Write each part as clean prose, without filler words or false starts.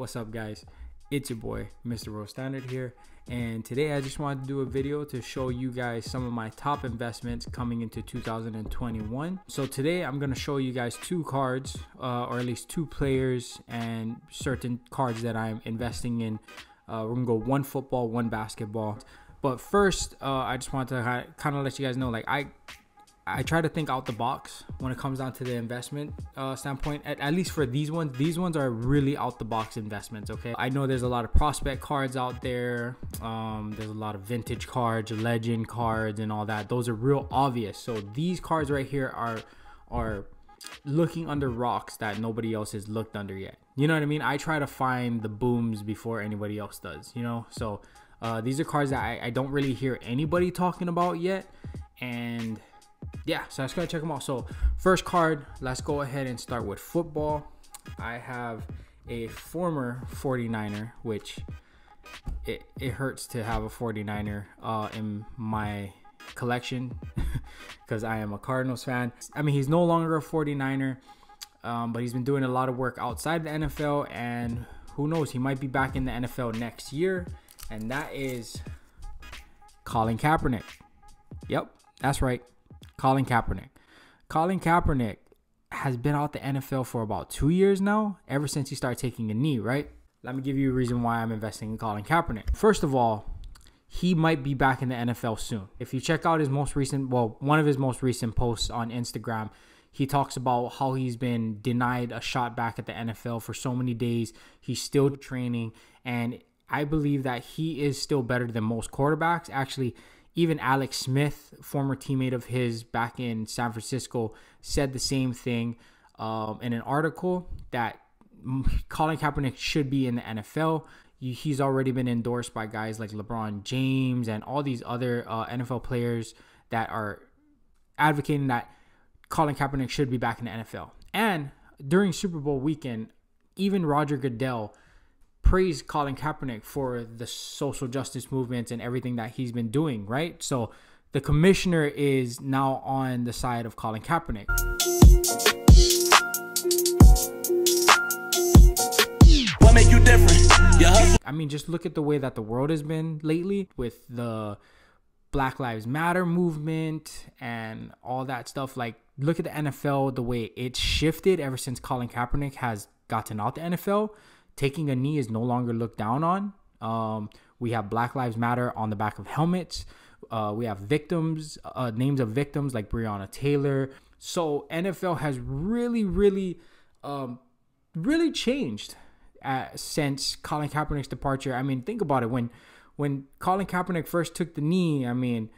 What's up, guys? It's your boy Mr. Rose Standard here, and today I just wanted to do a video to show you guys some of my top investments coming into 2021. So today I'm going to show you guys two cards, or at least two players and certain cards that I'm investing in. We're going to go one football, one basketball. But first, I just want to kind of let you guys know, like I try to think out the box when it comes down to the investment standpoint, at least for these ones. These ones are really out the box investments, okay? I know there's a lot of prospect cards out there. There's a lot of vintage cards, legend cards, and all that. Those are real obvious. So these cards right here are looking under rocks that nobody else has looked under yet. You know what I mean? I try to find the booms before anybody else does, you know? So these are cards that I don't really hear anybody talking about yet. And yeah, so let's go check them out. So first card, let's go ahead and start with football. I have a former 49er, which it hurts to have a 49er in my collection because I am a Cardinals fan. I mean, he's no longer a 49er, but he's been doing a lot of work outside the NFL, and who knows, he might be back in the NFL next year, and that is Colin Kaepernick. Yep, that's right. Colin Kaepernick. Colin Kaepernick has been out the NFL for about 2 years now, ever since he started taking a knee, right? Let me give you a reason why I'm investing in Colin Kaepernick. First of all, he might be back in the NFL soon. If you check out his most recent, one of his most recent posts on Instagram, he talks about how he's been denied a shot back at the NFL for so many days. He's still training, and I believe that he is still better than most quarterbacks. Actually, even Alex Smith, former teammate of his back in San Francisco, said the same thing in an article that Colin Kaepernick should be in the NFL. He's already been endorsed by guys like LeBron James and all these other NFL players that are advocating that Colin Kaepernick should be back in the NFL. And during Super Bowl weekend, even Roger Goodell praised Colin Kaepernick for the social justice movements and everything that he's been doing, right? So the commissioner is now on the side of Colin Kaepernick. What make you different? Yeah. I mean, just look at the way that the world has been lately with the Black Lives Matter movement and all that stuff. Like, look at the NFL, the way it's shifted ever since Colin Kaepernick has gotten out the NFL. Taking a knee is no longer looked down on. We have Black Lives Matter on the back of helmets. We have victims, names of victims like Breonna Taylor. So NFL has really changed since Colin Kaepernick's departure. I mean, think about it. When Colin Kaepernick first took the knee, I mean,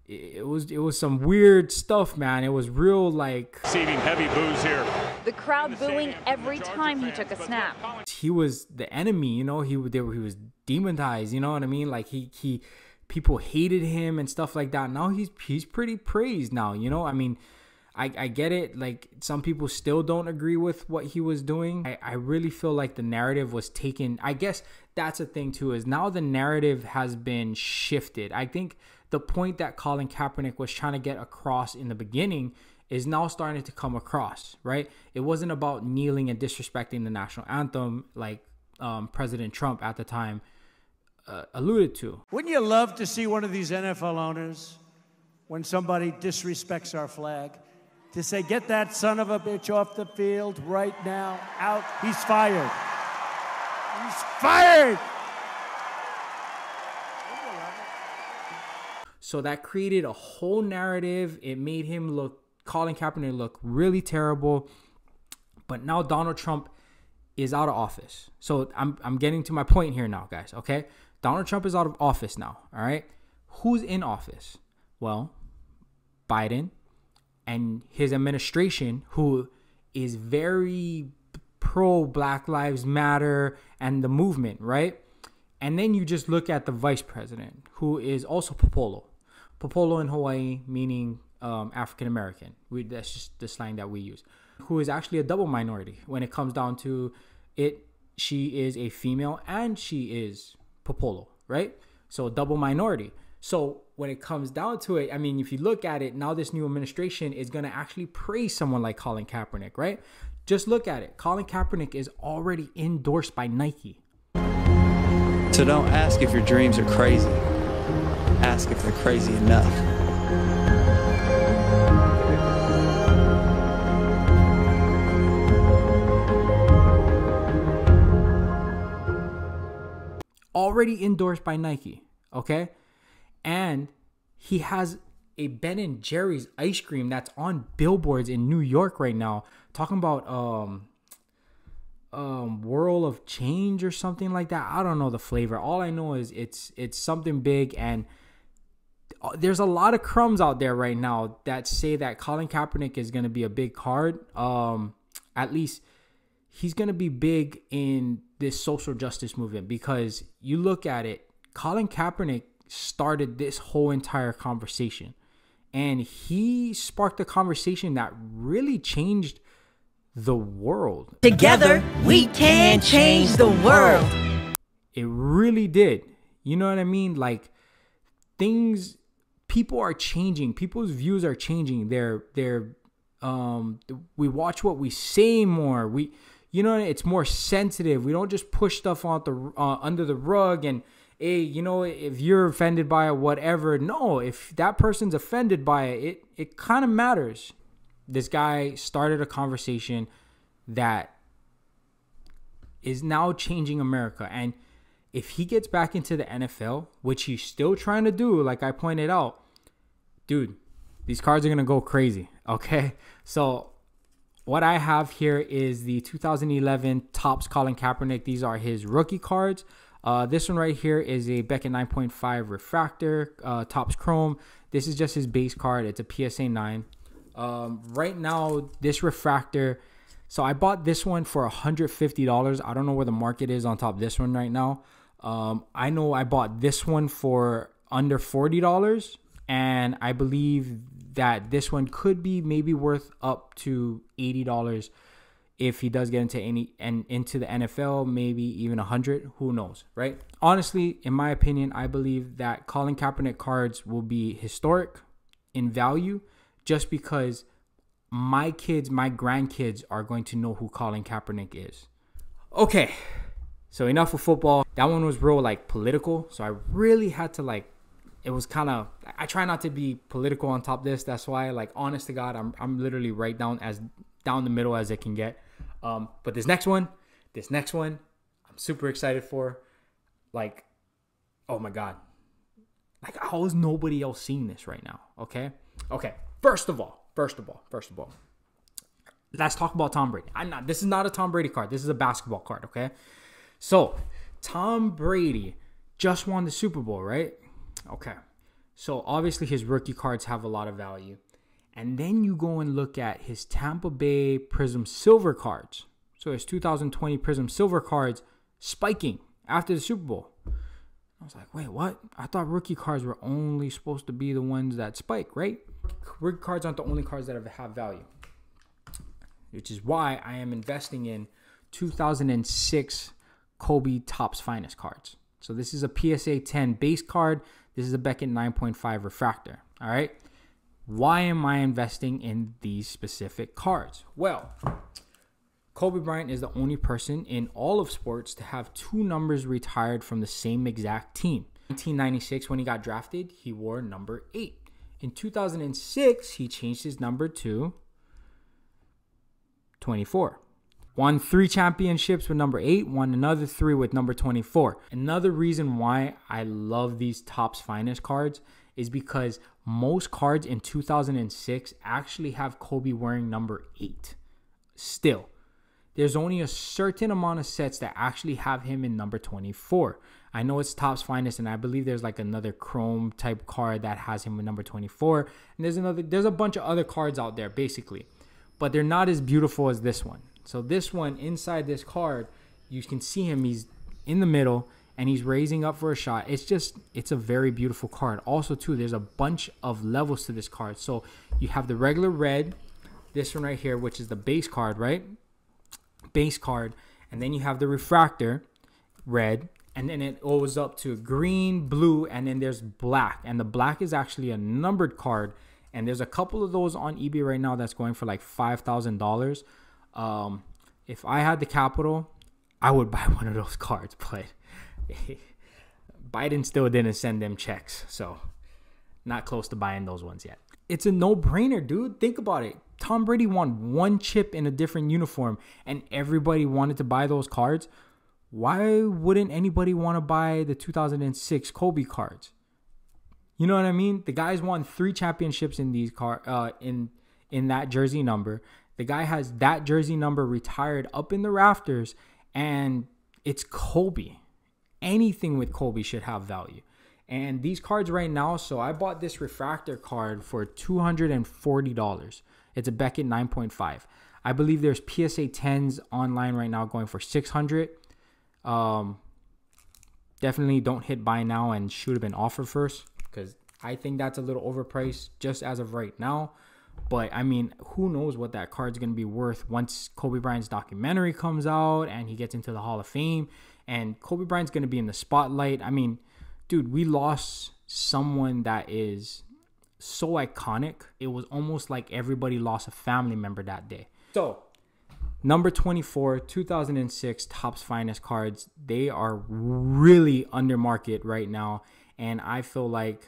it was some weird stuff, man. It was real, like, receiving heavy boos here. The crowd booing every time he took a snap. He was the enemy, you know. He was demonized, you know what I mean? Like he people hated him and stuff like that. Now he's pretty praised now, you know. I mean, I get it. Like, some people still don't agree with what he was doing. I really feel like the narrative was taken. I guess that's a thing too, is now the narrative has been shifted. I think the point that Colin Kaepernick was trying to get across in the beginning is now starting to come across, right? It wasn't about kneeling and disrespecting the national anthem like President Trump at the time alluded to. Wouldn't you love to see one of these NFL owners, when somebody disrespects our flag, to say, get that son of a bitch off the field right now, out, he's fired. He's fired! So that created a whole narrative. It made Colin Kaepernick look really terrible. But now Donald Trump is out of office. So I'm getting to my point here now, guys, okay? Donald Trump is out of office now, all right? Who's in office? Well, Biden and his administration, who is very pro Black Lives Matter and the movement, right? And then you just look at the vice president, who is also Popolo. Popolo in Hawaii, meaning African American. That's just the slang that we use. Who is actually a double minority when it comes down to it. She is a female and she is Popolo, right? So a double minority. So when it comes down to it, I mean, if you look at it, now this new administration is going to actually praise someone like Colin Kaepernick, right? Just look at it. Colin Kaepernick is already endorsed by Nike. So don't ask if your dreams are crazy. Ask if they're crazy enough. Already endorsed by Nike, okay? And he has a Ben & Jerry's ice cream that's on billboards in New York right now, talking about World of Change or something like that. I don't know the flavor. All I know is it's something big, and there's a lot of crumbs out there right now that say that Colin Kaepernick is going to be a big card. At least he's going to be big in this social justice movement, because you look at it, Colin Kaepernick started this whole entire conversation, and he sparked a conversation that really changed the world. Together, we can change the world. It really did. You know what I mean? Like, people are changing. People's views are changing. We watch what we say more. It's more sensitive. We don't just push stuff under the rug and, hey, if you're offended by it, whatever. No, if that person's offended by it, it kind of matters. This guy started a conversation that is now changing America. And if he gets back into the NFL, which he's still trying to do, like I pointed out, dude, these cards are going to go crazy. Okay. So what I have here is the 2011 Topps Colin Kaepernick. These are his rookie cards. This one right here is a Beckett 9.5 refractor, Topps Chrome. This is just his base card. It's a PSA 9. Right now, this refractor, so I bought this one for $150. I don't know where the market is on top of this one right now. I know I bought this one for under $40, and I believe that this one could be maybe worth up to $80 if he does get into the NFL, maybe even $100. Who knows, right? Honestly, in my opinion, I believe that Colin Kaepernick cards will be historic in value, just because my kids, my grandkids are going to know who Colin Kaepernick is. Okay, so enough of football. That one was real political, so I really had to it was kind of, I try not to be political on top of this. That's why, honest to God, I'm literally right down the middle as it can get. But this next one, I'm super excited for. Oh my God. How is nobody else seeing this right now? Okay. First of all, let's talk about Tom Brady. This is not a Tom Brady card. This is a basketball card. Okay. So Tom Brady just won the Super Bowl, right? Okay. So obviously his rookie cards have a lot of value. And then you go and look at his Tampa Bay Prism Silver cards. So his 2020 Prism Silver cards spiking after the Super Bowl. I was like, wait, what? I thought rookie cards were only supposed to be the ones that spike, right? Rookie cards aren't the only cards that have value. Which is why I am investing in 2006 Kobe Topps Finest cards. So this is a PSA 10 base card. This is a Beckett 9.5 refractor. All right. Why am I investing in these specific cards? Well, Kobe Bryant is the only person in all of sports to have two numbers retired from the same exact team. In 1996, when he got drafted, he wore number 8. In 2006, he changed his number to 24. Won 3 championships with number 8, won another 3 with number 24. Another reason why I love these Topps Finest cards is because most cards in 2006 actually have Kobe wearing number 8. Still, there's only a certain amount of sets that actually have him in number 24. I know it's Topps Finest, and I believe there's another Chrome type card that has him with number 24. And there's a bunch of other cards out there basically, but they're not as beautiful as this one. So this one, inside this card, you can see him. He's in the middle and he's raising up for a shot. It's a very beautiful card. Also, too, there's a bunch of levels to this card. So you have the regular red, this one right here, which is the base card, right? Base card. And then you have the refractor red. and then it goes up to green, blue, and then there's black. And the black is actually a numbered card. And there's a couple of those on eBay right now that's going for like $5,000. If I had the capital, I would buy one of those cards, but Biden still didn't send them checks, so not close to buying those ones yet. It's a no-brainer, dude. Think about it. Tom Brady won one chip in a different uniform, and everybody wanted to buy those cards. Why wouldn't anybody want to buy the 2006 Kobe cards? You know what I mean? The guy's won 3 championships in these in that jersey number. The guy has that jersey number retired up in the rafters, and it's Kobe. Anything with Kobe should have value. And these cards right now, so I bought this refractor card for $240. It's a Beckett 9.5. I believe there's PSA 10s online right now going for $600. Definitely don't hit buy now and shoot them an offer first, because I think that's a little overpriced just as of right now. But I mean, who knows what that card's going to be worth once Kobe Bryant's documentary comes out and he gets into the Hall of Fame and Kobe Bryant's going to be in the spotlight. I mean, dude, we lost someone that is so iconic. It was almost like everybody lost a family member that day. So, number 24, 2006 Topps Finest cards. They are really under market right now. And I feel like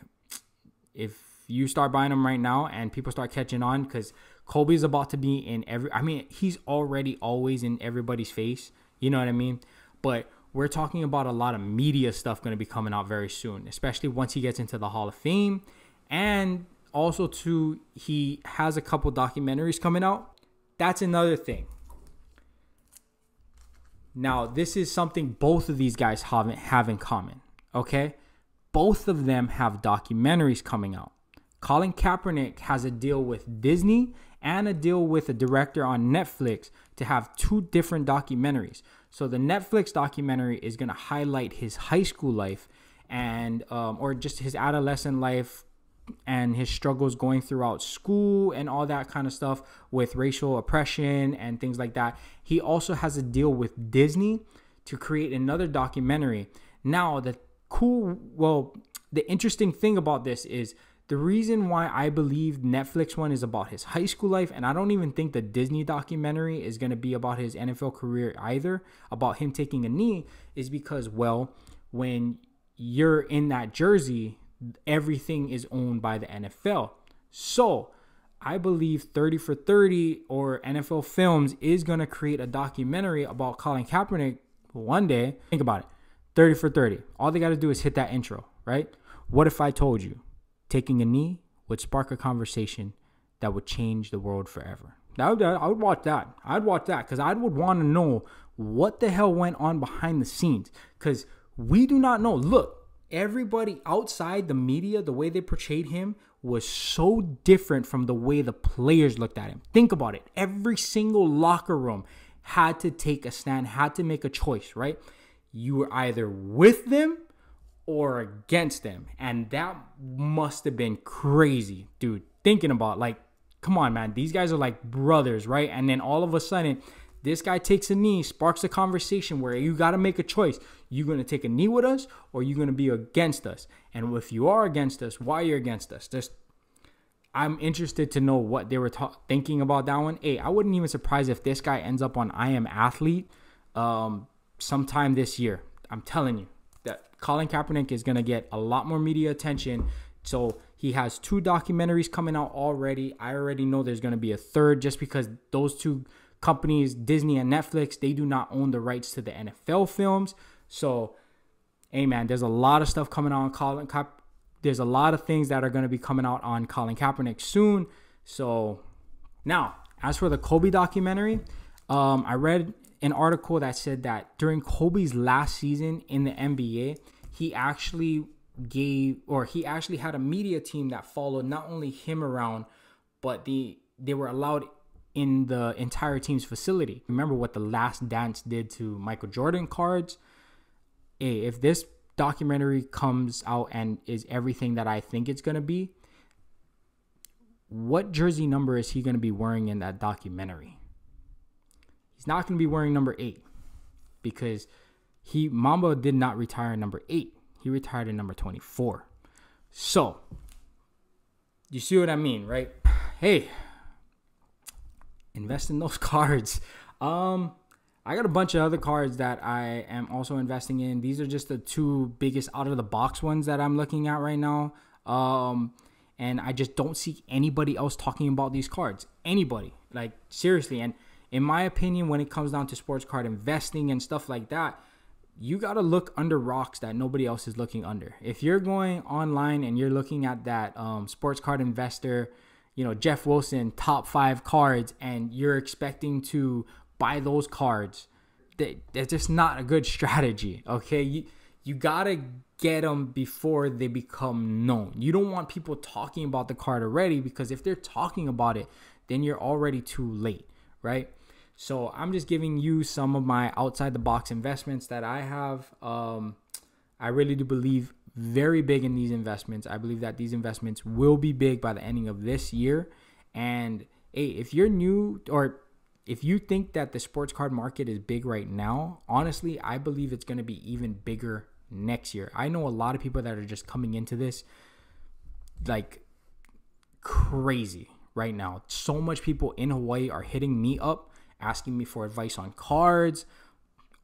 if you start buying them right now and people start catching on, because Kobe's about to be in he's already always in everybody's face. You know what I mean? But we're talking about a lot of media stuff going to be coming out very soon, especially once he gets into the Hall of Fame. And also, too, he has a couple documentaries coming out. That's another thing. Now, this is something both of these guys have in common, okay? Both of them have documentaries coming out. Colin Kaepernick has a deal with Disney and a deal with a director on Netflix to have 2 different documentaries. So the Netflix documentary is going to highlight his high school life and or just his adolescent life and his struggles going throughout school and all that kind of stuff with racial oppression and things like that. He also has a deal with Disney to create another documentary. Now, the interesting thing about this is the reason why I believe Netflix one is about his high school life, and I don't even think the Disney documentary is going to be about his NFL career either, about him taking a knee, is because, well, when you're in that jersey, everything is owned by the NFL. So I believe 30 for 30 or NFL Films is going to create a documentary about Colin Kaepernick one day. Think about it. 30 for 30. All they got to do is hit that intro, right? What if I told you taking a knee would spark a conversation that would change the world forever? I would watch that. I'd watch that because I would want to know what the hell went on behind the scenes, because we do not know. Look, everybody outside the media, the way they portrayed him was so different from the way the players looked at him. Think about it. Every single locker room had to take a stand, had to make a choice, right? You were either with them or against them. And that must have been crazy, dude. Thinking about, like, come on, man. These guys are like brothers, right? And then all of a sudden, this guy takes a knee, sparks a conversation where you got to make a choice. You going to take a knee with us or you going to be against us? And if you are against us, why are you against us? I'm interested to know what they were thinking about that one. Hey, I wouldn't even surprise if this guy ends up on I Am Athlete sometime this year. I'm telling you that Colin Kaepernick is going to get a lot more media attention. So he has 2 documentaries coming out already. I already know there's going to be a third, just because those 2 companies, Disney and Netflix, they do not own the rights to the NFL films. So, hey man, there's a lot of stuff coming out on Colin Kaepernick. There's a lot of things that are going to be coming out on Colin Kaepernick soon. So now, as for the Kobe documentary, I read an article that said that during Kobe's last season in the NBA, he actually had a media team that followed not only him around, but they were allowed in the entire team's facility. Remember what The Last Dance did to Michael Jordan cards? Hey, if this documentary comes out and is everything that I think it's going to be, what jersey number is he going to be wearing in that documentary? He's not going to be wearing number 8, because Mamba did not retire in number 8. He retired in number 24. So, you see what I mean, right? Hey, invest in those cards. I got a bunch of other cards that I am also investing in. These are just the 2 biggest out of the box ones that I'm looking at right now. And I just don't see anybody else talking about these cards. Anybody. Like, seriously. And in my opinion, when it comes down to sports card investing and stuff like that, you got to look under rocks that nobody else is looking under. If you're going online and you're looking at that sports card investor, Jeff Wilson, top 5 cards, and you're expecting to buy those cards, that's just not a good strategy, okay? You got to get them before they become known. You don't want people talking about the card already, because if they're talking about it, then you're already too late, right? So I'm just giving you some of my outside the box investments that I have. I really do believe very big in these investments. I believe that these investments will be big by the ending of this year. And hey, if you're new, or if you think that the sports card market is big right now, honestly, I believe it's going to be even bigger next year. I know a lot of people that are just coming into this like crazy right now. So much people in Hawaii are hitting me up, asking me for advice on cards,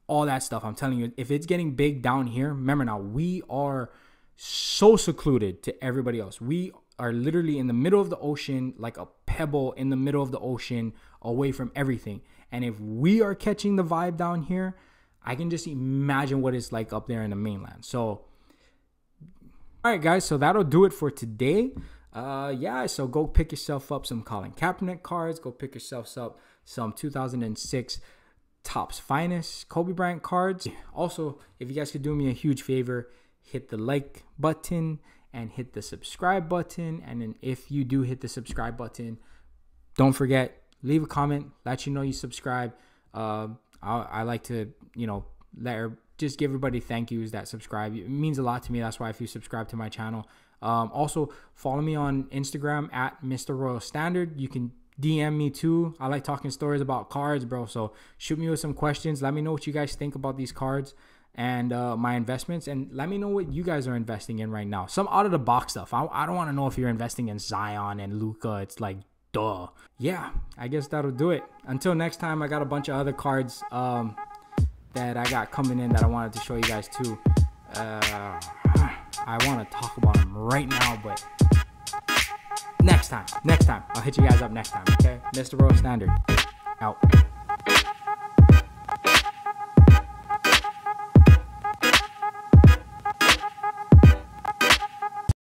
all that stuff. I'm telling you, if it's getting big down here, remember now, we are so secluded to everybody else. We are literally in the middle of the ocean, like a pebble in the middle of the ocean, away from everything. And if we are catching the vibe down here, I can just imagine what it's like up there in the mainland. So, all right, guys, so that'll do it for today. So go pick yourself up some Colin Kaepernick cards. Go pick yourself up some 2006 Topps Finest Kobe Bryant cards. Also, if you guys could do me a huge favor, hit the like button and hit the subscribe button. And then if you do hit the subscribe button, don't forget, leave a comment, let you know you subscribe. I like to, just give everybody thank yous that subscribe. It means a lot to me. That's why if you subscribe to my channel. Also, follow me on Instagram at Mr. Royal Standard. You can DM me too. I like talking stories about cards, bro. So shoot me with some questions. Let me know what you guys think about these cards and my investments. And let me know what you guys are investing in right now. Some out of the box stuff. I don't want to know if you're investing in Zion and Luka. It's like, duh. Yeah, I guess that'll do it. Until next time, I got a bunch of other cards that I got coming in that I wanted to show you guys too. I want to talk about them right now, but next time, I'll hit you guys up next time, okay? Mr. Royal Standard, out.